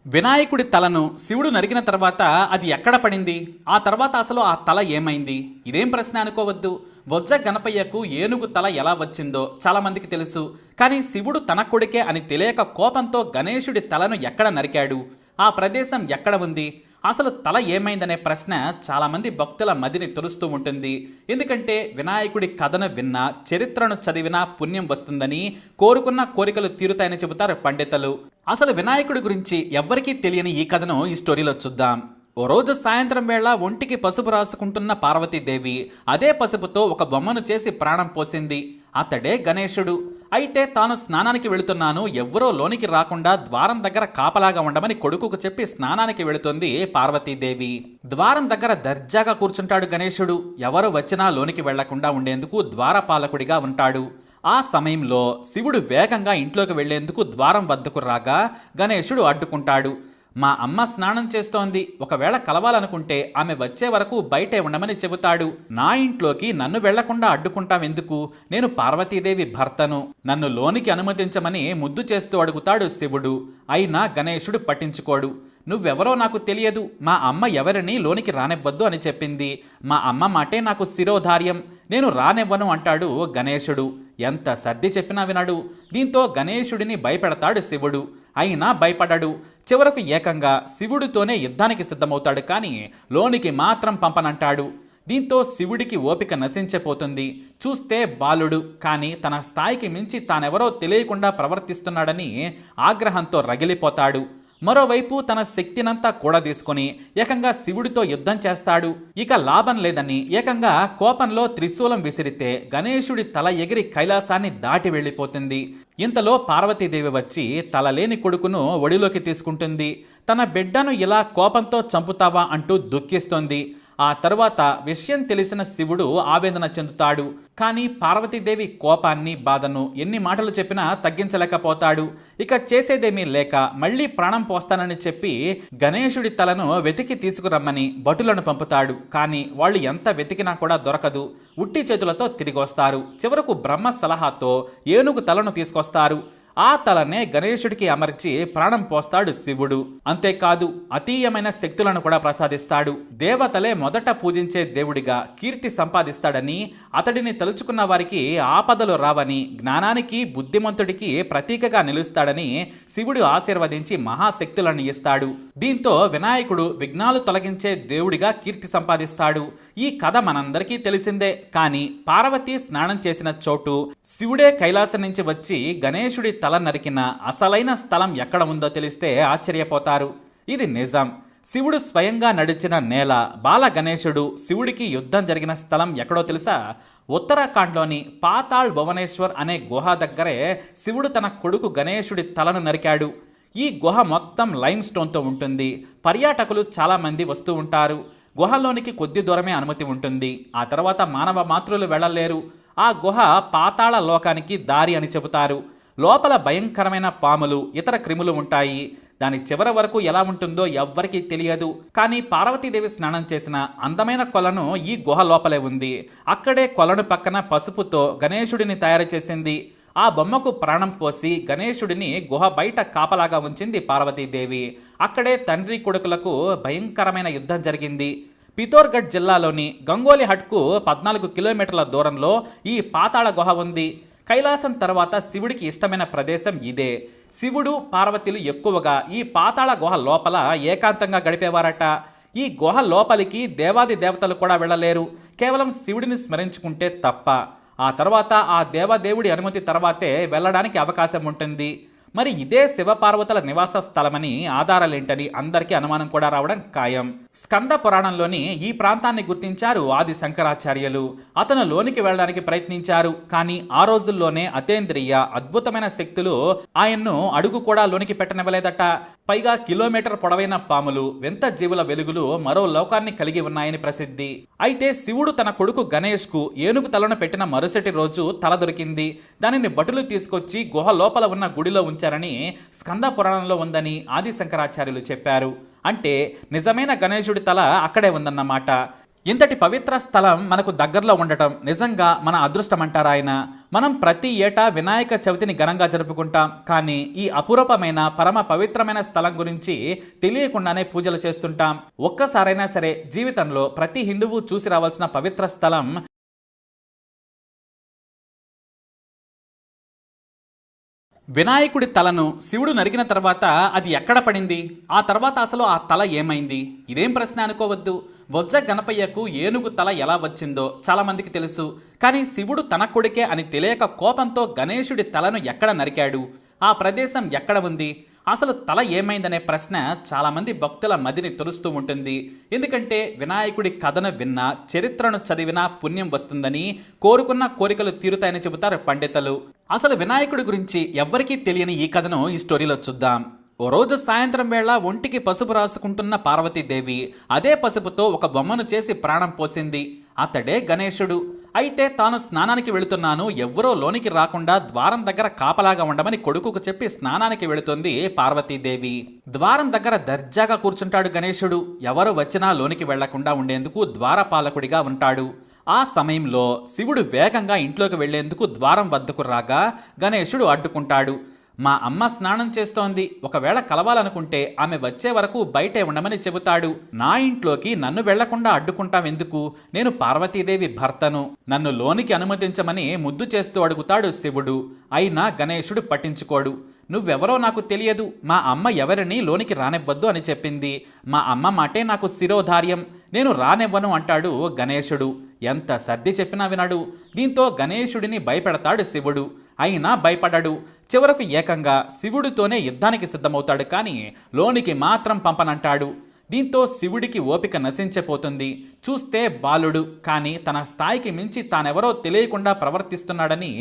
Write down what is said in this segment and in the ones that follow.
వినాయకుడి తలను శివుడు నరికిన తర్వాత అది ఎక్కడ పడింది? ఆ తర్వాత అసలు ఆ తల ఏమైంది? ఇదేం ప్రశ్న అనుకోవద్దు. బొజ్జ గణపయ్యకు ఏనుగు తల ఎలా వచ్చిందో చాలా మందికి తెలుసు. కానీ శివుడు తన కొడుకే అని తెలియక కోపంతో గణేశుడి తలను ఎక్కడ నరికాడు? ఆ ప్రదేశం ఎక్కడ ఉంది? అసలు తల ఏమైందనే ప్రశ్న చాలామంది భక్తుల మదిని తొలుస్తూ ఉంటుంది. ఎందుకంటే వినాయకుడి కథను విన్నా, చరిత్రను చదివినా పుణ్యం వస్తుందని, కోరుకున్న కోరికలు తీరుతాయని చెబుతారు పండితులు. అసలు వినాయకుడి గురించి ఎవ్వరికీ తెలియని ఈ కథను ఈ స్టోరీలో చూద్దాం. ఓ రోజు సాయంత్రం వేళ ఒంటికి పసుపు రాసుకుంటున్న పార్వతీదేవి అదే పసుపుతో ఒక బొమ్మను చేసి ప్రాణం పోసింది. అతడే గణేశుడు. అయితే తాను స్నానానికి వెళుతున్నాను, ఎవ్వరూ లోనికి రాకుండా ద్వారం దగ్గర కాపలాగా ఉండమని కొడుకుకు చెప్పి స్నానానికి వెళుతుంది పార్వతీదేవి. ద్వారం దగ్గర దర్జాగా కూర్చుంటాడు గణేశుడు. ఎవరు వచ్చినా లోనికి వెళ్లకుండా ఉండేందుకు ద్వారపాలకుడిగా ఉంటాడు. ఆ సమయంలో శివుడు వేగంగా ఇంట్లోకి వెళ్లేందుకు ద్వారం వద్దకు రాగా గణేశుడు అడ్డుకుంటాడు. మా అమ్మ స్నానం చేస్తోంది, ఒకవేళ కలవాలనుకుంటే ఆమె వచ్చే వరకు బయటే ఉండమని చెబుతాడు. నా ఇంట్లోకి నన్ను వెళ్లకుండా అడ్డుకుంటావెందుకు? నేను పార్వతీదేవి భర్తను, నన్ను లోనికి అనుమతించమని ముద్దు చేస్తూ అడుగుతాడు శివుడు. అయినా గణేశుడు పట్టించుకోడు. నువ్వెవరో నాకు తెలియదు, మా అమ్మ ఎవరిని లోనికి రానివ్వద్దు అని చెప్పింది. మా అమ్మ మాటే నాకు శిరోధార్యం, నేను రానివ్వను అంటాడు గణేశుడు. ఎంత సర్ది చెప్పినా వినడు. దీంతో గణేశుడిని భయపెడతాడు శివుడు. అయినా భయపడడు. చివరకు ఏకంగా శివుడితోనే యుద్ధానికి సిద్ధమవుతాడు, కానీ లోనికి మాత్రం పంపనంటాడు. దీంతో శివుడికి ఓపిక నశించిపోతుంది. చూస్తే బాలుడు, కానీ తన స్థాయికి మించి తానెవరో తెలియకుండా ప్రవర్తిస్తున్నాడని ఆగ్రహంతో రగిలిపోతాడు. మరోవైపు తన శక్తినంతా కూడా తీసుకుని ఏకంగా శివుడితో యుద్ధం చేస్తాడు. ఇక లాభం లేదని ఏకంగా కోపంలో త్రిశూలం విసిరితే గణేశుడి తల ఎగిరి కైలాసాన్ని దాటి వెళ్ళిపోతుంది. ఇంతలో పార్వతీదేవి వచ్చి తలలేని కొడుకును ఒడిలోకి తీసుకుంటుంది. తన బిడ్డను ఇలా కోపంతో చంపుతావా అంటూ దుఃఖిస్తోంది. ఆ తరువాత విషయం తెలిసిన శివుడు ఆవేదన చెందుతాడు. కానీ పార్వతీదేవి కోపాన్ని, బాధను ఎన్ని మాటలు చెప్పినా తగ్గించలేకపోతాడు. ఇక చేసేదేమీ లేక మళ్ళీ ప్రాణం పోస్తానని చెప్పి గణేశుడి తలను వెతికి తీసుకురమ్మని భటులను పంపుతాడు. కానీ వాళ్ళు ఎంత వెతికినా కూడా దొరకదు. ఉట్టి చేతులతో తిరిగి వస్తారు. చివరకు బ్రహ్మ సలహాతో ఏనుగు తలను తీసుకొస్తారు. ఆ తలనే గణేశుడికి అమర్చి ప్రాణం పోస్తాడు శివుడు. అంతేకాదు, అతీయమైన శక్తులను కూడా ప్రసాదిస్తాడు. దేవతలే మొదట పూజించే దేవుడిగా కీర్తి సంపాదిస్తాడని, అతడిని తలుచుకున్న వారికి ఆపదలు రావని, జ్ఞానానికి బుద్ధిమంతుడికి ప్రతీకగా నిలుస్తాడని శివుడు ఆశీర్వదించి మహాశక్తులను ఇస్తాడు. దీంతో వినాయకుడు విఘ్నాలు తొలగించే దేవుడిగా కీర్తి సంపాదిస్తాడు. ఈ కథ మనందరికీ తెలిసిందే. కానీ పార్వతి స్నానం చేసిన చోటు, శివుడే కైలాసం నుంచి వచ్చి గణేశుడి తల నరికిన అసలైన స్థలం ఎక్కడ ఉందో తెలిస్తే ఆశ్చర్యపోతారు. ఇది నిజం. శివుడు స్వయంగా నడిచిన నేల. బాల గణేశుడు శివుడికి యుద్ధం జరిగిన స్థలం ఎక్కడో తెలుసా? ఉత్తరాఖండ్లోని పాతాళ్ భువనేశ్వర్ అనే గుహ దగ్గరే శివుడు తన కొడుకు గణేశుడి తలను నరికాడు. ఈ గుహ మొత్తం లైమ్ స్టోన్తో ఉంటుంది. పర్యాటకులు చాలామంది వస్తూ ఉంటారు. గుహలోనికి కొద్ది దూరమే అనుమతి ఉంటుంది. ఆ తర్వాత మానవ మాతృలు వెళ్ళలేరు. ఆ గుహ పాతాళ లోకానికి దారి అని చెబుతారు. లోపల భయంకరమైన పాములు, ఇతర క్రిములు ఉంటాయి. దాని చివరి వరకు ఎలా ఉంటుందో ఎవ్వరికీ తెలియదు. కానీ పార్వతీదేవి స్నానం చేసిన అందమైన కొలను ఈ గుహ లోపలే ఉంది. అక్కడే కొలను పక్కన పసుపుతో గణేశుడిని తయారు చేసింది. ఆ బొమ్మకు ప్రాణం పోసి గణేశుడిని గుహ బయట కాపలాగా ఉంచింది పార్వతీదేవి. అక్కడే తండ్రి కొడుకులకు భయంకరమైన యుద్ధం జరిగింది. పితోర్గఢ్ జిల్లాలోని గంగోలి హట్కు 14 కిలోమీటర్ల దూరంలో ఈ పాతాళ గుహ ఉంది. కైలాసం తర్వాత శివుడికి ఇష్టమైన ప్రదేశం ఇదే. శివుడు, పార్వతులు ఎక్కువగా ఈ పాతాళ గుహ లోపల ఏకాంతంగా గడిపేవారట. ఈ గుహ లోపలికి దేవాది దేవతలు కూడా వెళ్ళలేరు, కేవలం శివుడిని స్మరించుకుంటే తప్ప. ఆ తర్వాత ఆ దేవదేవుడి అనుమతి తర్వాతే వెళ్ళడానికి అవకాశం ఉంటుంది. మరి ఇదే శివపార్వతుల నివాస స్థలమని ఆధారాలేంటని అందరికీ అనుమానం కూడా రావడం ఖాయం. స్కంద పురాణంలోని ఈ ప్రాంతాన్ని గుర్తించారు ఆది శంకరాచార్యులు. అతను లోనికి వెళ్ళడానికి ప్రయత్నించారు. కానీ ఆ రోజుల్లోనే అతేంద్రియ అద్భుతమైన శక్తులు ఆయన్ను అడుగు కూడా లోనికి పెట్టనివ్వలేదట. పైగా కిలోమీటర్ పొడవైన పాములు, వింత జీవుల వెలుగులు మరో లోకాన్ని కలిగి ఉన్నాయని ప్రసిద్ధి. అయితే శివుడు తన కొడుకు గణేష్ కు ఏనుగు తలను పెట్టిన మరుసటి రోజు తల దొరికింది. దానిని భటులు తీసుకొచ్చి గుహ లోపల ఉన్న గుడిలో ఉంచారని స్కంద పురాణంలో ఉందని ఆది శంకరాచార్యులు చెప్పారు. అంటే నిజమైన గణేశుడి తల అక్కడే ఉందన్నమాట. ఇంతటి పవిత్ర స్థలం మనకు దగ్గరలో ఉండటం నిజంగా మన అదృష్టం అంటారా ఆయన. మనం ప్రతి ఏటా వినాయక చవితిని ఘనంగా జరుపుకుంటాం. కానీ ఈ అపురూపమైన పరమ పవిత్రమైన స్థలం గురించి తెలియకుండానే పూజలు చేస్తుంటాం. ఒక్కసారైనా సరే జీవితంలో ప్రతి హిందువు చూసి రావాల్సిన పవిత్ర స్థలం వినాయకుడి తలను శివుడు నరికిన తర్వాత అది ఎక్కడ పడింది, ఆ తర్వాత అసలు ఆ తల ఏమైంది? ఇదేం ప్రశ్న అనుకోవద్దు. బొజ్జ గణపయ్యకు ఏనుగు తల ఎలా వచ్చిందో చాలా మందికి తెలుసు. కానీ శివుడు తన కొడుకే అని తెలియక కోపంతో గణేశుడి తలను ఎక్కడ నరికాడు, ఆ ప్రదేశం ఎక్కడ ఉంది, అసలు తల ఏమైందనే ప్రశ్న చాలామంది భక్తుల మదిని తొలుస్తూ ఉంటుంది. ఎందుకంటే వినాయకుడి కథను విన్నా, చరిత్రను చదివినా పుణ్యం వస్తుందని, కోరుకున్న కోరికలు తీరుతాయని చెబుతారు పండితులు. అసలు వినాయకుడి గురించి ఎవ్వరికీ తెలియని ఈ కథను ఈ స్టోరీలో చూద్దాం. ఓ రోజు సాయంత్రం వేళ ఒంటికి పసుపు రాసుకుంటున్న పార్వతీదేవి అదే పసుపుతో ఒక బొమ్మను చేసి ప్రాణం పోసింది. అతడే గణేశుడు. అయితే తాను స్నానానికి వెళుతున్నాను, ఎవ్వరో లోనికి రాకుండా ద్వారం దగ్గర కాపలాగా ఉండమని కొడుకుకు చెప్పి స్నానానికి వెళుతుంది పార్వతీదేవి. ద్వారం దగ్గర దర్జాగా కూర్చుంటాడు గణేశుడు. ఎవరు వచ్చినా లోనికి వెళ్లకుండా ఉండేందుకు ద్వారపాలకుడిగా ఉంటాడు. ఆ సమయంలో శివుడు వేగంగా ఇంట్లోకి వెళ్లేందుకు ద్వారం వద్దకు రాగా గణేశుడు అడ్డుకుంటాడు. మా అమ్మ స్నానం చేస్తోంది, ఒకవేళ కలవాలనుకుంటే ఆమె వచ్చే వరకు బయటే ఉండమని చెబుతాడు. నా ఇంట్లోకి నన్ను వెళ్లకుండా అడ్డుకుంటావెందుకు? నేను పార్వతీదేవి భర్తను, నన్ను లోనికి అనుమతించమని ముద్దు చేస్తూ అడుగుతాడు శివుడు. అయినా గణేశుడు పట్టించుకోడు. నువ్వెవరో నాకు తెలియదు, మా అమ్మ ఎవరిని లోనికి రానివ్వద్దు అని చెప్పింది. మా అమ్మ మాటే నాకు శిరోధార్యం, నేను రానివ్వను అంటాడు గణేశుడు. ఎంత సర్ది చెప్పినా వినడు. దీంతో గణేశుడిని భయపెడతాడు శివుడు. అయినా భయపడడు. చివరకు ఏకంగా శివుడితోనే యుద్ధానికి సిద్ధమవుతాడు. కానీ లోనికి మాత్రం పంపనంటాడు. దీంతో శివుడికి ఓపిక నశించిపోతుంది. చూస్తే బాలుడు, కానీ తన స్థాయికి మించి తానెవరో తెలియకుండా ప్రవర్తిస్తున్నాడని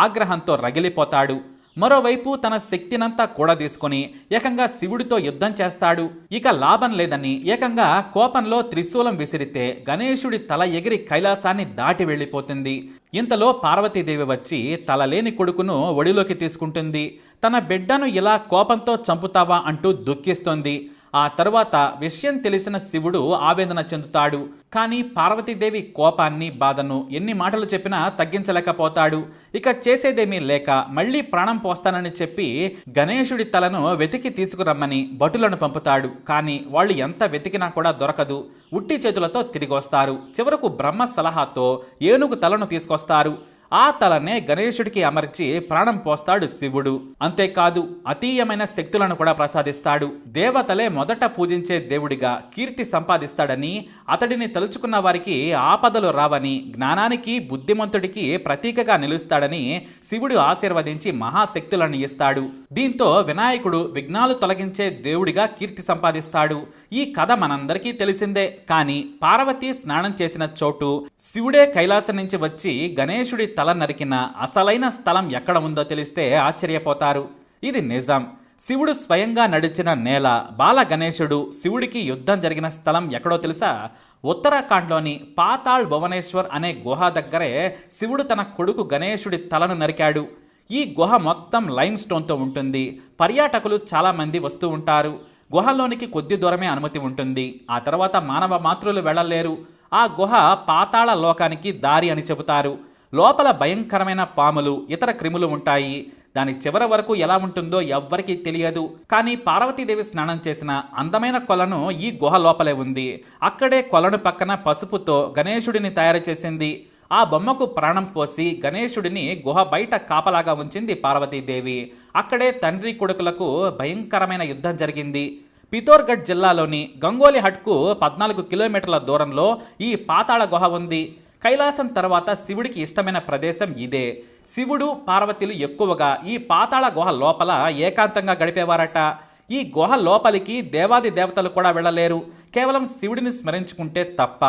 ఆగ్రహంతో రగిలిపోతాడు. మరోవైపు తన శక్తినంతా కూడా తీసుకుని ఏకంగా శివుడితో యుద్ధం చేస్తాడు. ఇక లాభం లేదని ఏకంగా కోపంలో త్రిశూలం విసిరితే గణేశుడి తల ఎగిరి కైలాసాన్ని దాటి వెళ్ళిపోతుంది. ఇంతలో పార్వతీదేవి వచ్చి తలలేని కొడుకును ఒడిలోకి తీసుకుంటుంది. తన బిడ్డను ఇలా కోపంతో చంపుతావా అంటూ దుఃఖిస్తోంది. ఆ తరువాత విషయం తెలిసిన శివుడు ఆవేదన చెందుతాడు. కానీ పార్వతీదేవి కోపాన్ని, బాధను ఎన్ని మాటలు చెప్పినా తగ్గించలేకపోతాడు. ఇక చేసేదేమీ లేక మళ్ళీ ప్రాణం పోస్తానని చెప్పి గణేశుడి తలను వెతికి తీసుకురమ్మని భటులను పంపుతాడు. కానీ వాళ్ళు ఎంత వెతికినా కూడా దొరకదు. ఉట్టి చేతులతో తిరిగి వస్తారు. చివరకు బ్రహ్మ సలహాతో ఏనుగు తలను తీసుకొస్తారు. ఆ తలనే గణేశుడికి అమర్చి ప్రాణం పోస్తాడు శివుడు. అంతేకాదు అతీయమైన శక్తులను కూడా ప్రసాదిస్తాడు. దేవతలే మొదట పూజించే దేవుడిగా కీర్తి సంపాదిస్తాడని, అతడిని తలుచుకున్న వారికి ఆపదలు రావని, జ్ఞానానికి బుద్ధిమంతుడికి ప్రతీకగా నిలుస్తాడని శివుడు ఆశీర్వదించి మహాశక్తులను ఇస్తాడు. దీంతో వినాయకుడు విఘ్నాలు తొలగించే దేవుడిగా కీర్తి సంపాదిస్తాడు. ఈ కథ మనందరికీ తెలిసిందే. కానీ పార్వతి స్నానం చేసిన చోటు, శివుడే కైలాసం నుంచి వచ్చి గణేశుడి తల నరికిన అసలైన స్థలం ఎక్కడ ఉందో తెలిస్తే ఆశ్చర్యపోతారు. ఇది నిజం. శివుడు స్వయంగా నడిచిన నేల, బాల గణేశుడు శివుడికి యుద్ధం జరిగిన స్థలం ఎక్కడో తెలుసా? ఉత్తరాఖండ్లోని పాతాళ్ భువనేశ్వర్ అనే గుహ దగ్గరే శివుడు తన కొడుకు గణేశుడి తలను నరికాడు. ఈ గుహ మొత్తం లైమ్ స్టోన్తో ఉంటుంది. పర్యాటకులు చాలామంది వస్తూ ఉంటారు. గుహలోనికి కొద్ది దూరమే అనుమతి ఉంటుంది. ఆ తర్వాత మానవ మాతృలు వెళ్ళలేరు. ఆ గుహ పాతాళ లోకానికి దారి అని చెబుతారు. లోపల భయంకరమైన పాములు, ఇతర క్రిములు ఉంటాయి. దాని చివరి వరకు ఎలా ఉంటుందో ఎవ్వరికీ తెలియదు. కానీ పార్వతీదేవి స్నానం చేసిన అందమైన కొలను ఈ గుహ లోపలే ఉంది. అక్కడే కొలను పక్కన పసుపుతో గణేశుడిని తయారు చేసింది. ఆ బొమ్మకు ప్రాణం పోసి గణేశుడిని గుహ బయట కాపలాగా ఉంచింది పార్వతీదేవి. అక్కడే తండ్రి కొడుకులకు భయంకరమైన యుద్ధం జరిగింది. పితోర్గఢ్ జిల్లాలోని గంగోలి హట్కు 14 కిలోమీటర్ల దూరంలో ఈ పాతాళ గుహ ఉంది. కైలాసం తర్వాత శివుడికి ఇష్టమైన ప్రదేశం ఇదే. శివుడు, పార్వతులు ఎక్కువగా ఈ పాతాళ గుహ లోపల ఏకాంతంగా గడిపేవారట. ఈ గుహ లోపలికి దేవాది దేవతలు కూడా వెళ్ళలేరు. కేవలం శివుడిని స్మరించుకుంటే తప్ప.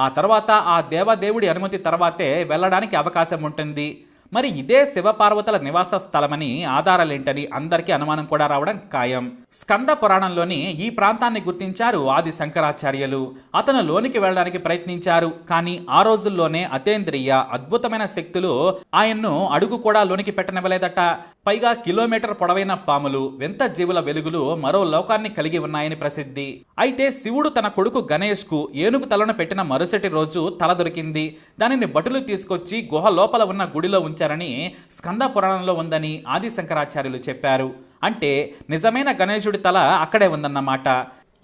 ఆ తర్వాత ఆ దేవదేవుడి అనుమతి తర్వాతే వెళ్ళడానికి అవకాశం ఉంటుంది. మరి ఇదే శివపార్వతుల నివాస స్థలమని ఆధారాలేంటని అందరికీ అనుమానం కూడా రావడం ఖాయం. స్కంద పురాణంలోని ఈ ప్రాంతాన్ని గుర్తించారు ఆది శంకరాచార్యులు. అతను లోనికి వెళ్ళడానికి ప్రయత్నించారు, కానీ ఆ రోజుల్లోనే అతేంద్రియ అద్భుతమైన శక్తులు ఆయన్ను అడుగు కూడా లోనికి పెట్టనివ్వలేదట. పైగా కిలోమీటర్ పొడవైన పాములు, వింత జీవుల వెలుగులు మరో లోకాన్ని కలిగి ఉన్నాయని ప్రసిద్ధి. అయితే శివుడు తన కొడుకు గణేష్ కు ఏనుగు తలను పెట్టిన మరుసటి రోజు తల దొరికింది. దానిని భటులు తీసుకొచ్చి గుహ లోపల ఉన్న గుడిలో ఉంచారని స్కంద పురాణంలో ఉందని ఆది శంకరాచార్యులు చెప్పారు. అంటే నిజమైన గణేశుడి తల అక్కడే ఉందన్నమాట.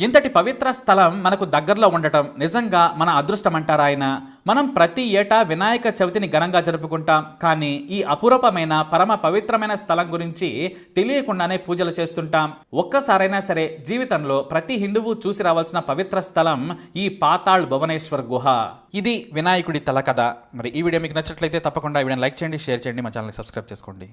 ఇంతటి పవిత్ర స్థలం మనకు దగ్గరలో ఉండటం నిజంగా మన అదృష్టం అంటారు ఆయన. మనం ప్రతి ఏటా వినాయక చవితిని ఘనంగా జరుపుకుంటాం, కానీ ఈ అపురూపమైన పరమ పవిత్రమైన స్థలం గురించి తెలియకుండానే పూజలు చేస్తుంటాం. ఒక్కసారైనా సరే జీవితంలో ప్రతి హిందువు చూసి రావాల్సిన పవిత్ర స్థలం ఈ పాతాళ్ భువనేశ్వర్ గుహ. ఇది వినాయకుడి తల కథ. మరి ఈ వీడియో మీకు నచ్చినట్లయితే తప్పకుండా ఈ వీడియోని లైక్ చేయండి, షేర్ చేయండి, మా ఛానల్ని సబ్స్క్రైబ్ చేసుకోండి.